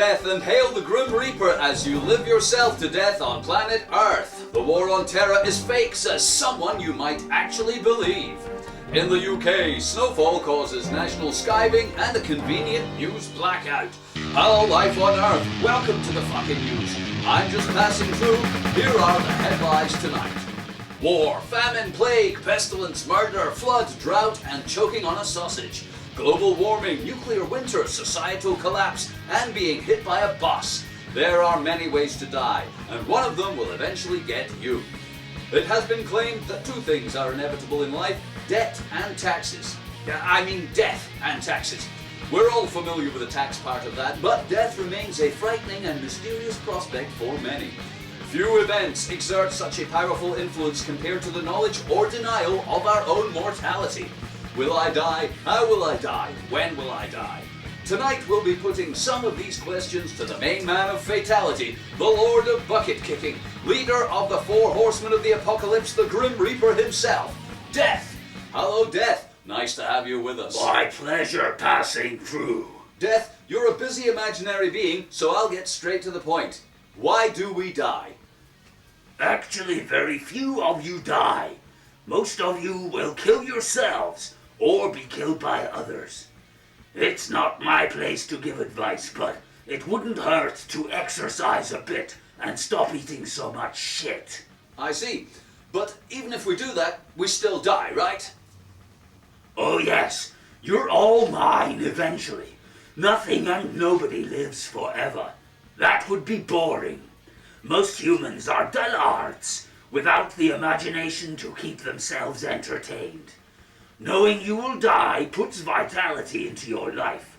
death and hail the Grim Reaper as you live yourself to death on planet Earth. The war on terror is fake, says someone you might actually believe. In the UK, snowfall causes national skiving and a convenient news blackout. Hello, life on Earth. Welcome to the fucking news. I'm just passing through. Here are the headlines tonight. War, famine, plague, pestilence, murder, flood, drought, and choking on a sausage. Global warming, nuclear winter, societal collapse, and being hit by a bus. There are many ways to die, and one of them will eventually get you. It has been claimed that two things are inevitable in life: debt and taxes. Death and taxes. We're all familiar with the tax part of that, but death remains a frightening and mysterious prospect for many. Few events exert such a powerful influence compared to the knowledge or denial of our own mortality. Will I die? How will I die? When will I die? Tonight we'll be putting some of these questions to the main man of fatality, the Lord of Bucket Kicking, leader of the Four Horsemen of the Apocalypse, the Grim Reaper himself, Death. Hello, Death. Nice to have you with us. My pleasure passing through. Death, you're a busy imaginary being, so I'll get straight to the point. Why do we die? Actually, very few of you die. Most of you will kill yourselves or be killed by others. It's not my place to give advice, but it wouldn't hurt to exercise a bit and stop eating so much shit. I see. But even if we do that, we still die, right? Oh yes, you're all mine eventually. Nothing and nobody lives forever. That would be boring. Most humans are dullards, without the imagination to keep themselves entertained. Knowing you will die puts vitality into your life.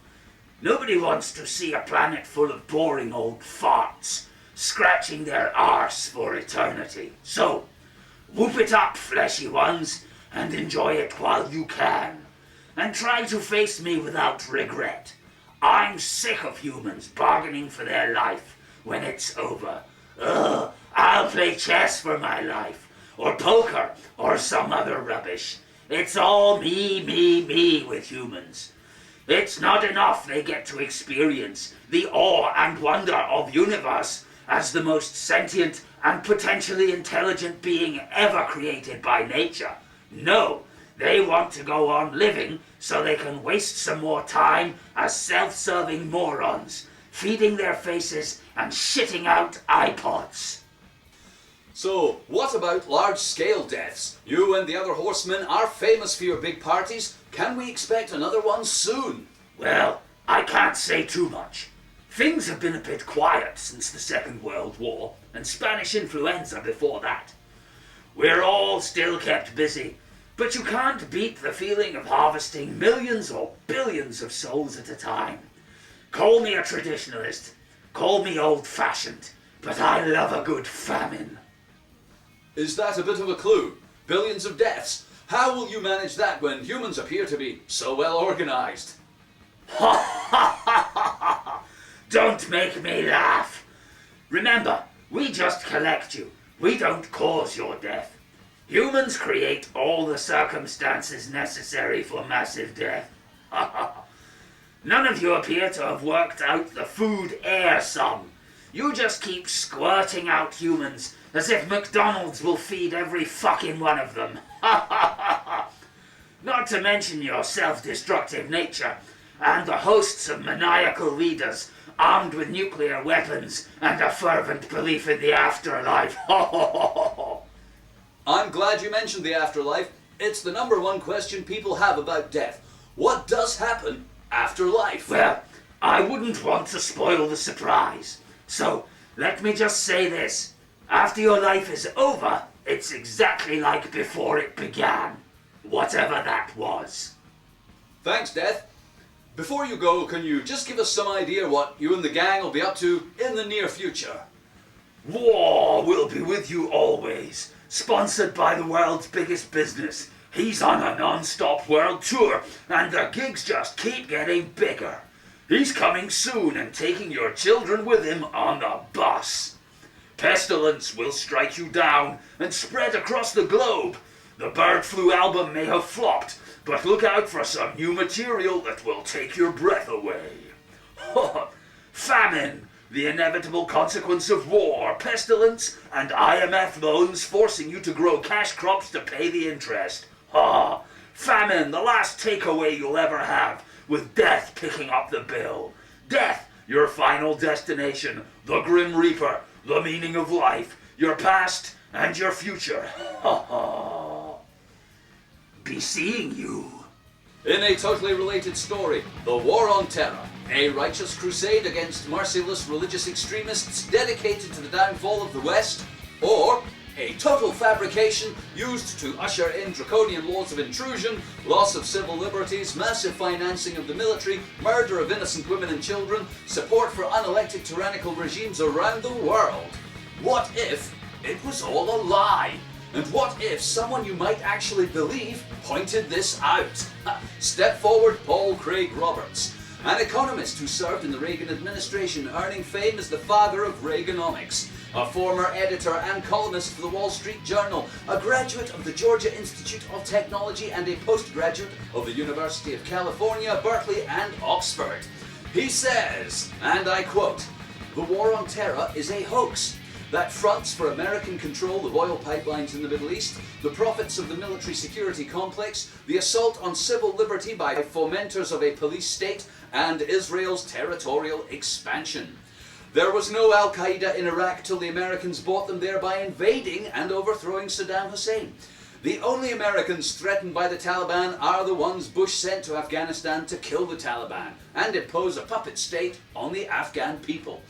Nobody wants to see a planet full of boring old farts, scratching their arse for eternity. So, whoop it up, fleshy ones, and enjoy it while you can. And try to face me without regret. I'm sick of humans bargaining for their life when it's over. I'll play chess for my life, or poker, or some other rubbish. It's all me with humans. It's not enough they get to experience the awe and wonder of universe as the most sentient and potentially intelligent being ever created by nature. No, they want to go on living so they can waste some more time as self-serving morons, feeding their faces and shitting out iPods. So, what about large-scale deaths? You and the other horsemen are famous for your big parties. Can we expect another one soon? Well, I can't say too much. Things have been a bit quiet since the Second World War and Spanish influenza before that. We're all still kept busy, but you can't beat the feeling of harvesting millions or billions of souls at a time. Call me a traditionalist, call me old-fashioned, but I love a good famine. Is that a bit of a clue? Billions of deaths. How will you manage that when humans appear to be so well organized? Don't make me laugh. Remember, we just collect you. We don't cause your death. Humans create all the circumstances necessary for massive death. None of you appear to have worked out the food-air sum. You just keep squirting out humans as if McDonald's will feed every fucking one of them. Not to mention your self-destructive nature and the hosts of maniacal leaders armed with nuclear weapons and a fervent belief in the afterlife. I'm glad you mentioned the afterlife. It's the number one question people have about death. What does happen after life? Well, I wouldn't want to spoil the surprise. So, let me just say this. After your life is over, it's exactly like before it began. Whatever that was. Thanks, Death. Before you go, can you just give us some idea what you and the gang will be up to in the near future? War will be with you always. Sponsored by the world's biggest business. He's on a non-stop world tour, and the gigs just keep getting bigger. He's coming soon and taking your children with him on the bus. Pestilence will strike you down and spread across the globe. The bird flu album may have flopped, but look out for some new material that will take your breath away. Famine, the inevitable consequence of war, pestilence, and IMF loans forcing you to grow cash crops to pay the interest. Famine, the last takeaway you'll ever have, with death picking up the bill. Death, your final destination, the Grim Reaper, the meaning of life, your past and your future. Be seeing you. In a totally related story, the War on Terror, a righteous crusade against merciless religious extremists dedicated to the downfall of the West, or a total fabrication used to usher in draconian laws of intrusion, loss of civil liberties, massive financing of the military, murder of innocent women and children, support for unelected tyrannical regimes around the world. What if it was all a lie? And what if someone you might actually believe pointed this out? Step forward, Paul Craig Roberts, an economist who served in the Reagan administration, earning fame as the father of Reaganomics, a former editor and columnist for the Wall Street Journal, a graduate of the Georgia Institute of Technology and a postgraduate of the University of California, Berkeley and Oxford. He says, and I quote, "The war on terror is a hoax that fronts for American control of oil pipelines in the Middle East, the profits of the military security complex, the assault on civil liberty by fomenters of a police state, and Israel's territorial expansion. There was no Al-Qaeda in Iraq till the Americans bought them there by invading and overthrowing Saddam Hussein. The only Americans threatened by the Taliban are the ones Bush sent to Afghanistan to kill the Taliban and impose a puppet state on the Afghan people.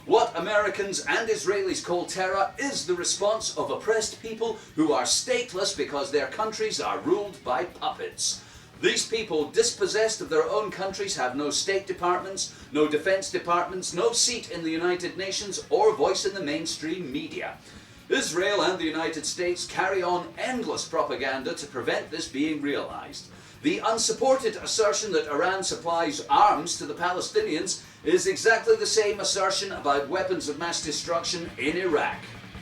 What Americans and Israelis call terror is the response of oppressed people who are stateless because their countries are ruled by puppets. These people, dispossessed of their own countries, have no state departments, no defense departments, no seat in the United Nations or voice in the mainstream media. Israel and the United States carry on endless propaganda to prevent this being realized. The unsupported assertion that Iran supplies arms to the Palestinians is exactly the same assertion about weapons of mass destruction in Iraq.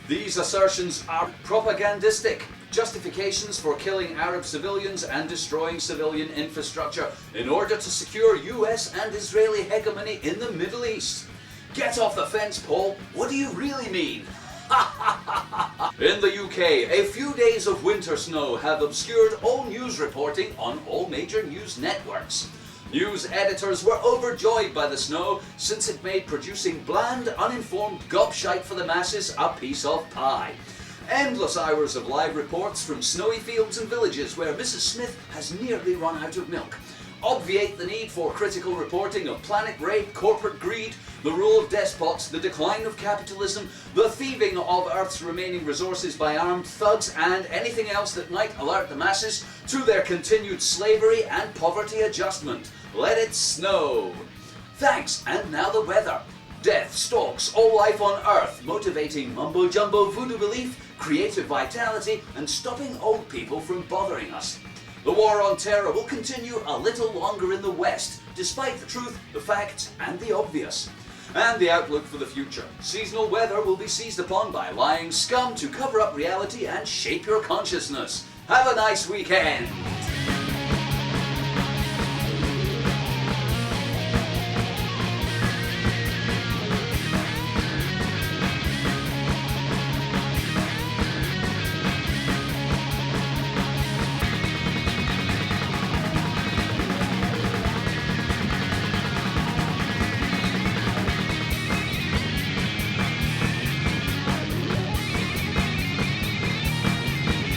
These assertions are propagandistic justifications for killing Arab civilians and destroying civilian infrastructure in order to secure US and Israeli hegemony in the Middle East. Get off the fence, Paul. What do you really mean? In the UK, a few days of winter snow have obscured all news reporting on all major news networks. News editors were overjoyed by the snow since it made producing bland, uninformed gobshite for the masses a piece of pie. Endless hours of live reports from snowy fields and villages where Mrs. Smith has nearly run out of milk obviate the need for critical reporting of planet rape, corporate greed, the rule of despots, the decline of capitalism, the thieving of Earth's remaining resources by armed thugs, and anything else that might alert the masses to their continued slavery and poverty adjustment. Let it snow. Thanks, and now the weather. Death stalks all life on Earth, motivating mumbo-jumbo voodoo belief, creative vitality, and stopping old people from bothering us. The war on terror will continue a little longer in the West, despite the truth, the facts, and the obvious. And the outlook for the future. Seasonal weather will be seized upon by lying scum to cover up reality and shape your consciousness. Have a nice weekend!